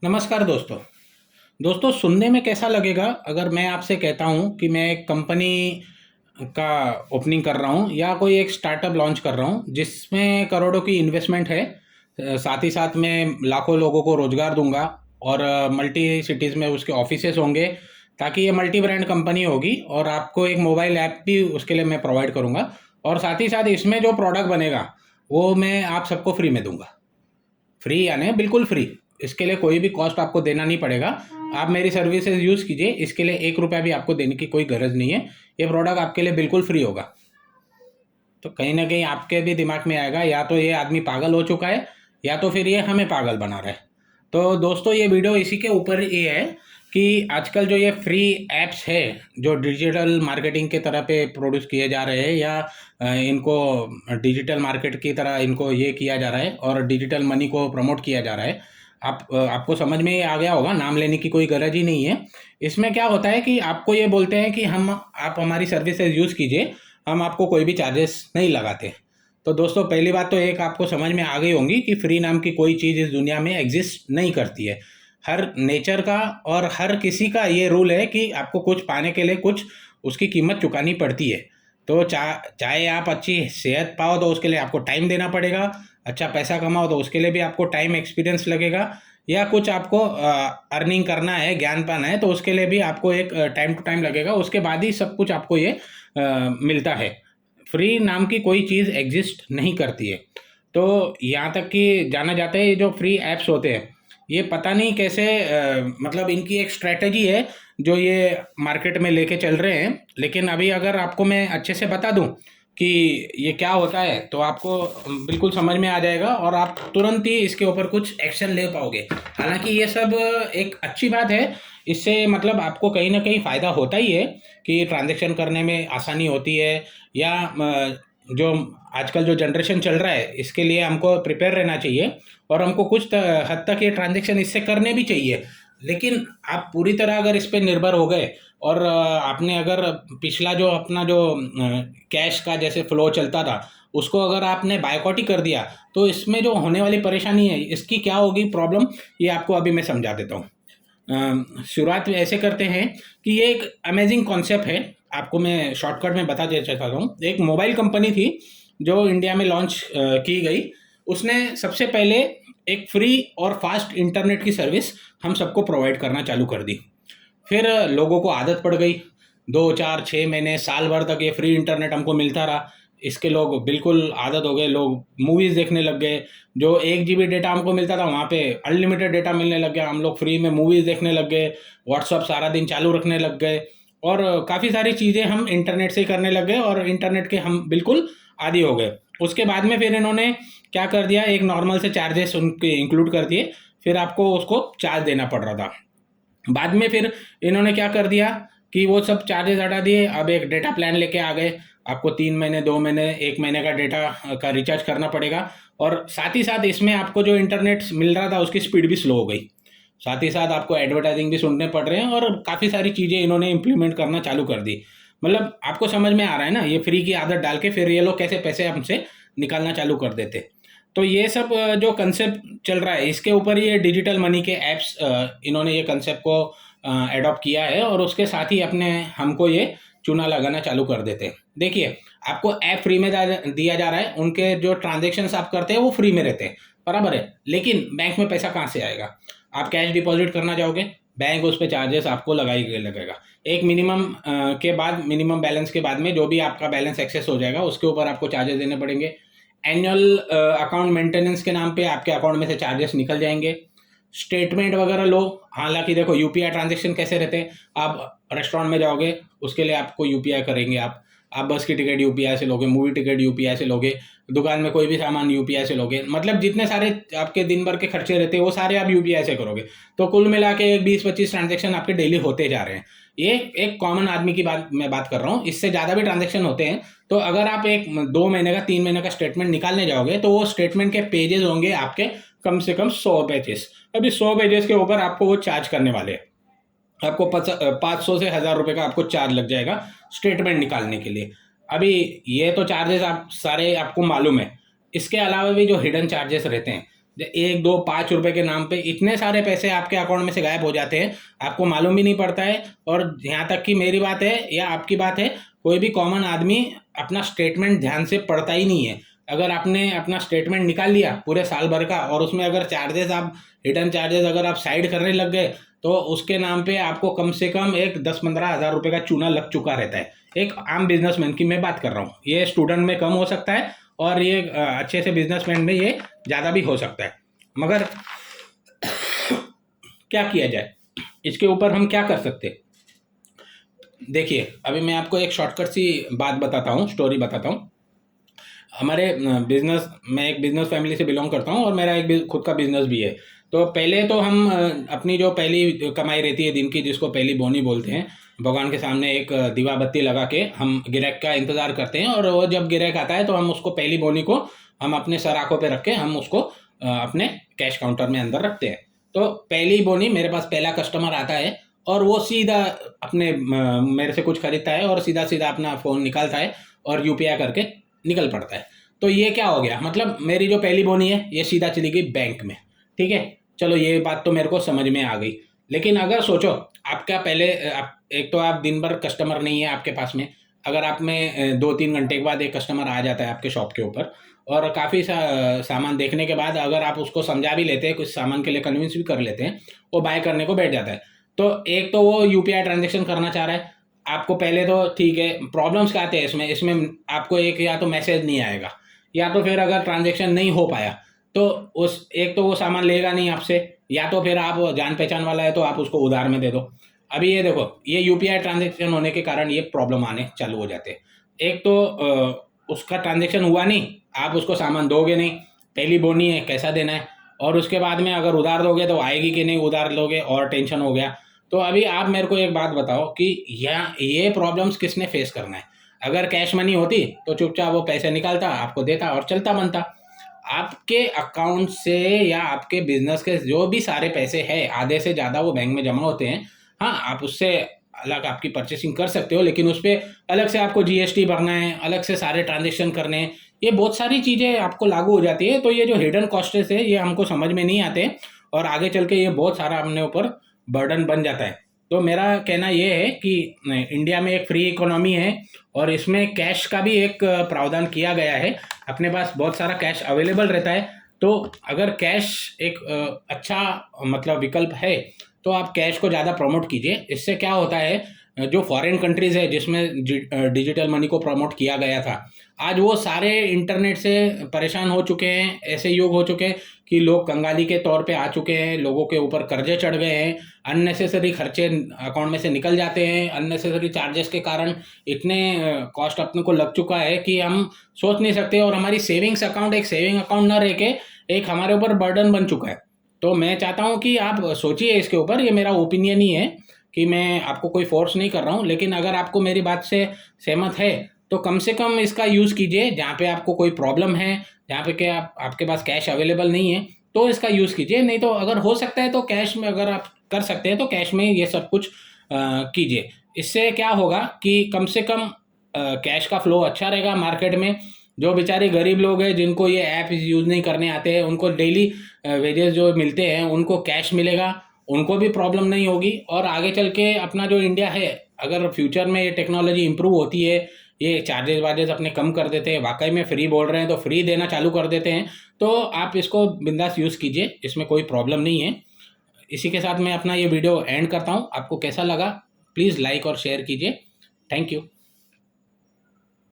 नमस्कार दोस्तों। दोस्तों, सुनने में कैसा लगेगा अगर मैं आपसे कहता हूँ कि मैं एक कंपनी का ओपनिंग कर रहा हूँ या कोई एक स्टार्टअप लॉन्च कर रहा हूँ जिसमें करोड़ों की इन्वेस्टमेंट है। साथ ही साथ मैं लाखों लोगों को रोजगार दूंगा और मल्टी सिटीज़ में उसके ऑफिसेस होंगे ताकि ये मल्टी ब्रांड कंपनी होगी और आपको एक मोबाइल ऐप भी उसके लिए मैं प्रोवाइड करूंगा। और साथ ही साथ इसमें जो प्रोडक्ट बनेगा वो मैं आप सबको फ्री में दूंगा। फ्री यानी बिल्कुल फ्री। इसके लिए कोई भी कॉस्ट आपको देना नहीं पड़ेगा। आप मेरी सर्विसेज यूज़ कीजिए, इसके लिए 1 रुपया भी आपको देने की कोई गरज नहीं है। ये प्रोडक्ट आपके लिए बिल्कुल फ्री होगा। तो कहीं ना कहीं आपके भी दिमाग में आएगा या तो ये आदमी पागल हो चुका है या तो फिर ये हमें पागल बना रहा है। तो दोस्तों, ये वीडियो इसी के ऊपर ये है कि आजकल जो ये फ्री एप्स है जो डिजिटल मार्केटिंग के तरह पे प्रोड्यूस किए जा रहे हैं या इनको डिजिटल मार्केट की तरह इनको ये किया जा रहा है और डिजिटल मनी को प्रमोट किया जा रहा है। आपको समझ में आ गया होगा, नाम लेने की कोई गरज ही नहीं है। इसमें क्या होता है कि आपको ये बोलते हैं कि हम आप हमारी सर्विसेज यूज़ कीजिए, हम आपको कोई भी चार्जेस नहीं लगाते। तो दोस्तों, पहली बात तो एक आपको समझ में आ गई होंगी कि फ्री नाम की कोई चीज़ इस दुनिया में एग्जिस्ट नहीं करती है। हर नेचर का और हर किसी का ये रूल है कि आपको कुछ पाने के लिए कुछ उसकी कीमत चुकानी पड़ती है। तो चाहे आप अच्छी सेहत पाओ तो उसके लिए आपको टाइम देना पड़ेगा, अच्छा पैसा कमाओ तो उसके लिए भी आपको टाइम एक्सपीरियंस लगेगा, या कुछ आपको अर्निंग करना है, ज्ञान पाना है तो उसके लिए भी आपको एक टाइम टू टाइम लगेगा। उसके बाद ही सब कुछ आपको ये मिलता है। फ्री नाम की कोई चीज़ एग्जिस्ट नहीं करती है। तो यहाँ तक कि जाना जाता है ये जो फ्री ऐप्स होते हैं ये पता नहीं कैसे मतलब इनकी एक स्ट्रेटजी है जो ये मार्केट में लेके चल रहे हैं। लेकिन अभी अगर आपको मैं अच्छे से बता दूं कि ये क्या होता है तो आपको बिल्कुल समझ में आ जाएगा और आप तुरंत ही इसके ऊपर कुछ एक्शन ले पाओगे। हालांकि ये सब एक अच्छी बात है। इससे मतलब आपको कहीं ना कहीं फ़ायदा होता ही है कि ट्रांजैक्शन करने में आसानी होती है, या जो आजकल जो जनरेशन चल रहा है इसके लिए हमको प्रिपेयर रहना चाहिए और हमको कुछ हद तक ये ट्रांजैक्शन इससे करने भी चाहिए। लेकिन आप पूरी तरह अगर इस पे निर्भर हो गए और आपने अगर पिछला जो अपना जो कैश का जैसे फ्लो चलता था उसको अगर आपने बायकॉट ही कर दिया तो इसमें जो होने वाली परेशानी है इसकी क्या होगी प्रॉब्लम, ये आपको अभी मैं समझा देता हूँ। शुरुआत ऐसे करते हैं कि ये एक अमेजिंग कॉन्सेप्ट है। आपको मैं शॉर्टकट में बता देना चाहता हूँ। एक मोबाइल कंपनी थी जो इंडिया में लॉन्च की गई। उसने सबसे पहले एक फ्री और फास्ट इंटरनेट की सर्विस हम सबको प्रोवाइड करना चालू कर दी। फिर लोगों को आदत पड़ गई। 2 4 6 महीने साल भर तक ये फ्री इंटरनेट हमको मिलता रहा। इसके लोग बिल्कुल आदत हो गए, लोग मूवीज़ देखने लग गए। जो 1 GB डेटा हमको मिलता था वहाँ पे अनलिमिटेड डेटा मिलने लग गया, हम लोग फ्री में मूवीज़ देखने लग गए, व्हाट्सअप सारा दिन चालू रखने लग गए और काफ़ी सारी चीज़ें हम इंटरनेट से ही करने लग गए और इंटरनेट के हम बिल्कुल आदी हो गए। उसके बाद में फिर इन्होंने क्या कर दिया, एक नॉर्मल से चार्जेस उनके इंक्लूड कर दिए, फिर आपको उसको चार्ज देना पड़ रहा था। बाद में फिर इन्होंने क्या कर दिया कि वो सब चार्जेस हटा दिए, अब एक डेटा प्लान लेके आ गए। आपको 3 महीने 2 महीने 1 महीने का डेटा का रिचार्ज करना पड़ेगा और साथ ही साथ इसमें आपको जो इंटरनेट मिल रहा था उसकी स्पीड भी स्लो हो गई। साथ ही साथ आपको एडवर्टाइजिंग भी सुनने पड़ रहे हैं और काफ़ी सारी चीज़ें इन्होंने इम्प्लीमेंट करना चालू कर दी। मतलब आपको समझ में आ रहा है ना, ये फ्री की आदत डाल के फिर ये लोग कैसे पैसे हमसे निकालना चालू कर देते। तो ये सब जो कंसेप्ट चल रहा है इसके ऊपर ये डिजिटल मनी के ऐप्स इन्होंने ये कंसेप्ट को एडॉप्ट किया है और उसके साथ ही अपने हमको ये चूना लगाना चालू कर देते हैं। देखिए, आपको ऐप फ्री में दिया जा रहा है, उनके जो ट्रांजेक्शन्स आप करते हैं वो फ्री में रहते हैं, बराबर है। लेकिन बैंक में पैसा कहाँ से आएगा? आप कैश डिपॉजिट करना चाहोगे, बैंक उस पर चार्जेस आपको लगेगा। एक मिनिमम के बाद, मिनिमम बैलेंस के बाद में जो भी आपका बैलेंस एक्सेस हो जाएगा उसके ऊपर आपको चार्जेस देने पड़ेंगे। एनुअल अकाउंट मेंटेनेंस के नाम पे आपके अकाउंट में से चार्जेस निकल जाएंगे। स्टेटमेंट वगैरह लो। हालांकि देखो, यूपीआई ट्रांजेक्शन कैसे रहते हैं, आप रेस्टोरेंट में जाओगे उसके लिए आपको यूपीआई करेंगे। आप बस की टिकट यूपीआई से लोगे, मूवी टिकट यूपीआई से लोगे, दुकान में कोई भी सामान यूपीआई से लोगे। मतलब जितने सारे आपके दिन भर के खर्चे रहते हैं वो सारे आप यूपीआई से करोगे। तो कुल मिला के 20 25 ट्रांजेक्शन आपके डेली होते जा रहे हैं। ये एक कॉमन आदमी की बात कर रहा हूँ, इससे ज़्यादा भी ट्रांजेक्शन होते हैं। तो अगर आप एक 2 महीने का 3 महीने का स्टेटमेंट निकालने जाओगे तो वो स्टेटमेंट के पेजेस होंगे आपके कम से कम 100 पेजेस। अभी 100 पेजेस के ऊपर आपको वो चार्ज करने वाले हैं। आपको 500 से 1000 रुपये का आपको चार्ज लग जाएगा स्टेटमेंट निकालने के लिए। अभी ये तो चार्जेस आप सारे आपको मालूम है। इसके अलावा भी जो हिडन चार्जेस रहते हैं 1 2 5 रुपए के नाम पे इतने सारे पैसे आपके अकाउंट में से गायब हो जाते हैं, आपको मालूम भी नहीं पड़ता है। और यहाँ तक कि मेरी बात है या आपकी बात है, कोई भी कॉमन आदमी अपना स्टेटमेंट ध्यान से पढ़ता ही नहीं है। अगर आपने अपना स्टेटमेंट निकाल लिया पूरे साल भर का और उसमें अगर चार्जेस, आप हिडन चार्जेस अगर आप साइड करने लग गए, तो उसके नाम पे आपको कम से कम एक 10-15 हज़ार रुपये का चूना लग चुका रहता है। एक आम बिजनेसमैन की मैं बात कर रहा हूँ, ये स्टूडेंट में कम हो सकता है और ये अच्छे से बिजनेसमैन में ये ज़्यादा भी हो सकता है। मगर क्या किया जाए, इसके ऊपर हम क्या कर सकते हैं? देखिए, अभी मैं आपको एक शॉर्टकट सी बात बताता हूँ, स्टोरी बताता हूँ। हमारे बिजनेस, मैं एक बिजनेस फैमिली से बिलोंग करता हूँ और मेरा एक खुद का बिजनेस भी है। तो पहले तो हम अपनी जो पहली कमाई रहती है दिन की, जिसको पहली बोनी बोलते हैं, भगवान के सामने एक दिवा बत्ती लगा के हम गिराक का इंतज़ार करते हैं। और वो जब गिराक आता है तो हम उसको, पहली बोनी को हम अपने सर आँखों पे रख के हम उसको अपने कैश काउंटर में अंदर रखते हैं। तो पहली बोनी, मेरे पास पहला कस्टमर आता है और वो सीधा अपने मेरे से कुछ खरीदता है और सीधा सीधा अपना फ़ोन निकालता है और यूपीआई करके निकल पड़ता है। तो ये क्या हो गया, मतलब मेरी जो पहली बोनी है ये सीधा चली गई बैंक में। ठीक है, चलो ये बात तो मेरे को समझ में आ गई। लेकिन अगर सोचो, आपका पहले एक तो आप दिन भर कस्टमर नहीं है आपके पास में, अगर आप में 2-3 घंटे के बाद एक कस्टमर आ जाता है आपके शॉप के ऊपर और काफ़ी सामान देखने के बाद अगर आप उसको समझा भी लेते हैं, कुछ सामान के लिए कन्विंस भी कर लेते हैं, वो बाय करने को बैठ जाता है। तो एक तो वो यूपीआई ट्रांजेक्शन करना चाह रहा है आपको, पहले तो ठीक है। प्रॉब्लम्स क्या आते हैं इसमें आपको एक या तो मैसेज नहीं आएगा, या तो फिर अगर ट्रांजेक्शन नहीं हो पाया तो उस एक तो वो सामान लेगा नहीं आपसे, या तो फिर आप जान पहचान वाला है तो आप उसको उधार में दे दो। अभी ये देखो, ये यूपीआई ट्रांजेक्शन होने के कारण ये प्रॉब्लम आने चालू हो जाते हैं। एक तो उसका ट्रांजेक्शन हुआ नहीं, आप उसको सामान दोगे नहीं, पहली बोनी है कैसा देना है, और उसके बाद में अगर उधार दोगे तो आएगी कि नहीं, उधार लोगे और टेंशन हो गया। तो अभी आप मेरे को एक बात बताओ कि ये प्रॉब्लम्स किसने फेस करना है? अगर कैश मनी होती तो चुपचाप वो पैसे निकालता, आपको देता और चलता बनता। आपके अकाउंट से या आपके बिजनेस के जो भी सारे पैसे हैं, आधे से ज़्यादा वो बैंक में जमा होते हैं। हाँ, आप उससे अलग आपकी परचेसिंग कर सकते हो, लेकिन उस पर अलग से आपको जीएसटी भरना है, अलग से सारे ट्रांजेक्शन करने हैं, ये बहुत सारी चीज़ें आपको लागू हो जाती है। तो ये जो हिडन कॉस्टेस है ये हमको समझ में नहीं आते और आगे चल के ये बहुत सारा अपने ऊपर बर्डन बन जाता है। तो मेरा कहना ये है कि इंडिया में एक फ्री इकोनॉमी है और इसमें कैश का भी एक प्रावधान किया गया है। अपने पास बहुत सारा कैश अवेलेबल रहता है। तो अगर कैश एक अच्छा मतलब विकल्प है तो आप कैश को ज़्यादा प्रमोट कीजिए। इससे क्या होता है, जो फॉरेन कंट्रीज़ है जिसमें डिजिटल मनी को प्रमोट किया गया था, आज वो सारे इंटरनेट से परेशान हो चुके हैं। ऐसे युग हो चुके हैं कि लोग कंगाली के तौर पे आ चुके हैं, लोगों के ऊपर कर्जे चढ़ गए हैं, अननेसेसरी खर्चे अकाउंट में से निकल जाते हैं, अननेसेसरी चार्जेस के कारण इतने कॉस्ट अपने को लग चुका है कि हम सोच नहीं सकते। और हमारी सेविंग्स अकाउंट एक सेविंग अकाउंट ना रह के एक हमारे ऊपर बर्डन बन चुका है। तो मैं चाहता हूँ कि आप सोचिए इसके ऊपर। ये मेरा ओपिनियन ही है कि मैं आपको कोई फोर्स नहीं कर रहा हूँ, लेकिन अगर आपको मेरी बात से सहमत है तो कम से कम इसका यूज़ कीजिए। जहाँ पे आपको कोई प्रॉब्लम है, जहाँ पे कि आपके पास कैश अवेलेबल नहीं है, तो इसका यूज़ कीजिए। नहीं तो अगर हो सकता है तो कैश में, अगर आप कर सकते हैं तो कैश में ये सब कुछ कीजिए। इससे क्या होगा कि कम से कम कैश का फ्लो अच्छा रहेगा मार्केट में। जो बेचारे गरीब लोग हैं जिनको ये ऐप यूज़ नहीं करने आते हैं, उनको डेली वेजेस जो मिलते हैं उनको कैश मिलेगा, उनको भी प्रॉब्लम नहीं होगी। और आगे चल के अपना जो इंडिया है, अगर फ्यूचर में ये टेक्नोलॉजी इंप्रूव होती है, ये चार्जेस वार्जेस अपने कम कर देते हैं, वाकई में फ्री बोल रहे हैं तो फ्री देना चालू कर देते हैं, तो आप इसको बिंदास यूज़ कीजिए, इसमें कोई प्रॉब्लम नहीं है। इसी के साथ मैं अपना ये वीडियो एंड करता हूँ। आपको कैसा लगा प्लीज़ लाइक और शेयर कीजिए। Thank you.